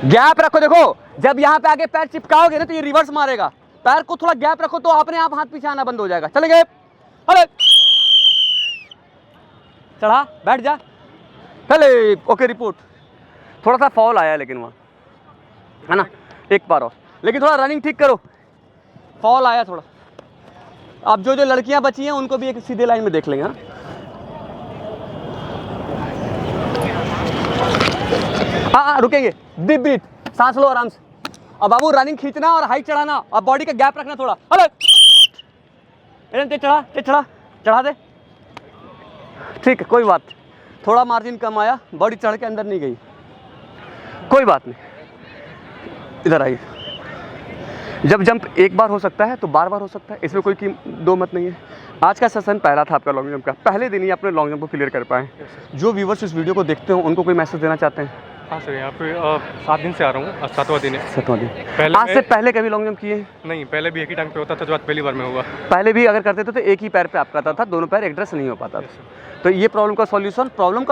गैप रखो, देखो जब यहाँ पे आगे पैर चिपकाओगे ना तो ये रिवर्स मारेगा, पैर को थोड़ा गैप रखो तो अपने आप हाथ पीछे आना बंद हो जाएगा। चलेंगे, अरे चढ़ा, बैठ जा, चले। Okay report. थोड़ा सा फॉल आया लेकिन वहाँ, है ना, एक बार और, लेकिन थोड़ा रनिंग ठीक करो, फॉल आया थोड़ा। अब जो लड़कियां बची हैं उनको भी एक सीधे लाइन में देख लेंगे। हाँ, रुकेंगे, डीप ब्रीथ, सांस लो आराम से। अब बाबू रनिंग खींचना और हाइट चढ़ाना और बॉडी का गैप रखना थोड़ा। अरे चढ़ा दे, ठीक है, कोई बात, थोड़ा मार्जिन कम आया, बॉडी चढ़ के अंदर नहीं गई, कोई बात नहीं। इधर आइए। जब जंप एक बार हो सकता है तो बार बार हो सकता है, इसमें कोई दो मत नहीं है। आज का सेशन पहला था आपका लॉन्ग जंप का, पहले दिन ही अपने लॉन्ग जंप को क्लियर कर पाए। जो व्यूवर्स इस वीडियो को देखते हो उनको कोई मैसेज देना चाहते हैं? हाँ सर, यहाँ पे 7 दिन से आ रहा हूँ, 7वां दिन है। 7वां दिन। पहले आज से पहले कभी लॉन्ग जंप किए? नहीं, पहले भी एक ही टांग पे होता था, जो आज पहली बार में हुआ। पहले भी अगर करते थे तो एक ही पैर पे आप करता था, दोनों पैर एडजस्ट नहीं हो पाता था। तो ये प्रॉब्लम का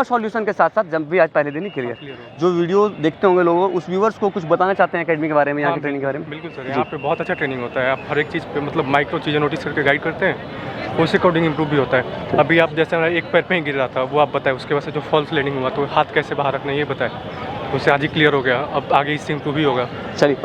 सॉल्यूशन के साथ साथ जंप भी आज पहले दिन ही क्लियर। जो वीडियो देखते होंगे लोग, उस व्यूवर्स को कुछ बताना चाहते हैं एकेडमी के बारे में, यहाँ की ट्रेनिंग के बारे में? बिल्कुल सर, यहाँ पे बहुत अच्छा ट्रेनिंग होता है। आप हर एक चीज़ पे मतलब माइक्रो चीज़ें नोटिस करके गाइड करते हैं, उसी अकॉर्डिंग इंप्रूव भी होता है। अभी आप जैसे एक पैर पे ही गिर रहा था, वो आप बताए, उसके वजह से जो फॉल्स लैंडिंग हुआ तो हाथ कैसे बाहर रखना ये बताए, उससे आज ही क्लियर हो गया। अब आगे इससे इंप्रूव भी होगा। चलिए,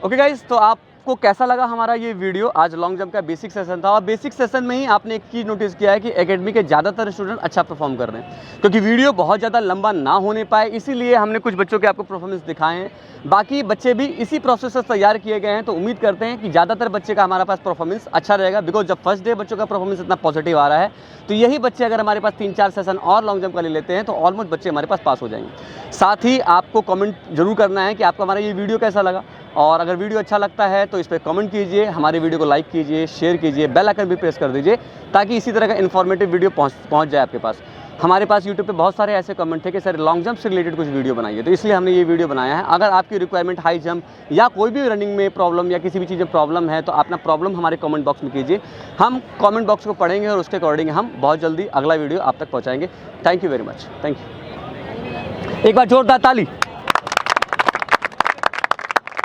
ओके गाइस, तो आपको कैसा लगा हमारा ये वीडियो? आज लॉन्ग जंप का बेसिक सेशन था, और बेसिक सेशन में ही आपने एक चीज़ नोटिस किया है कि एकेडमी के ज़्यादातर स्टूडेंट अच्छा परफॉर्म कर रहे हैं, क्योंकि वीडियो बहुत ज़्यादा लंबा ना होने पाए इसीलिए हमने कुछ बच्चों के आपको परफॉर्मेंस दिखाए हैं। बाकी बच्चे भी इसी प्रोसेस से तैयार किए गए हैं, तो उम्मीद करते हैं कि ज़्यादातर बच्चे का हमारे पास परफॉर्मेंस अच्छा रहेगा। बिकॉज जब फर्स्ट डे बच्चों का परफॉर्मेंस इतना पॉजिटिव आ रहा है, तो यही बच्चे अगर हमारे पास 3-4 सेशन और लॉन्ग जंप का ले लेते हैं तो ऑलमोस्ट बच्चे हमारे पास हो जाएंगे। साथ ही आपको कमेंट जरूर करना है कि आपको हमारा ये वीडियो कैसा लगा, और अगर वीडियो अच्छा लगता है तो इस पर कमेंट कीजिए, हमारे वीडियो को लाइक कीजिए, शेयर कीजिए, बेल आइकन भी प्रेस कर दीजिए, ताकि इसी तरह का इन्फॉर्मेटिव वीडियो पहुंच जाए आपके पास। हमारे पास यूट्यूब पे बहुत सारे ऐसे कमेंट थे कि सर लॉन्ग जंप से रिलेटेड कुछ वीडियो बनाइए, तो इसलिए हमने ये वीडियो बनाया है। अगर आपकी रिक्वायरमेंट हाई जंप या कोई भी रनिंग में प्रॉब्लम या किसी भी चीज़ में प्रॉब्लम है, तो अपना प्रॉब्लम हमारे कमेंट बॉक्स में कीजिए, हम कमेंट बॉक्स को पढ़ेंगे और उसके अकॉर्डिंग हम बहुत जल्दी अगला वीडियो आप तक पहुँचाएंगे। Thank you very much, thank you. एक बार जोरदार ताली।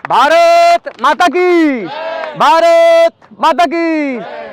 भारत माता की, भारत माता की।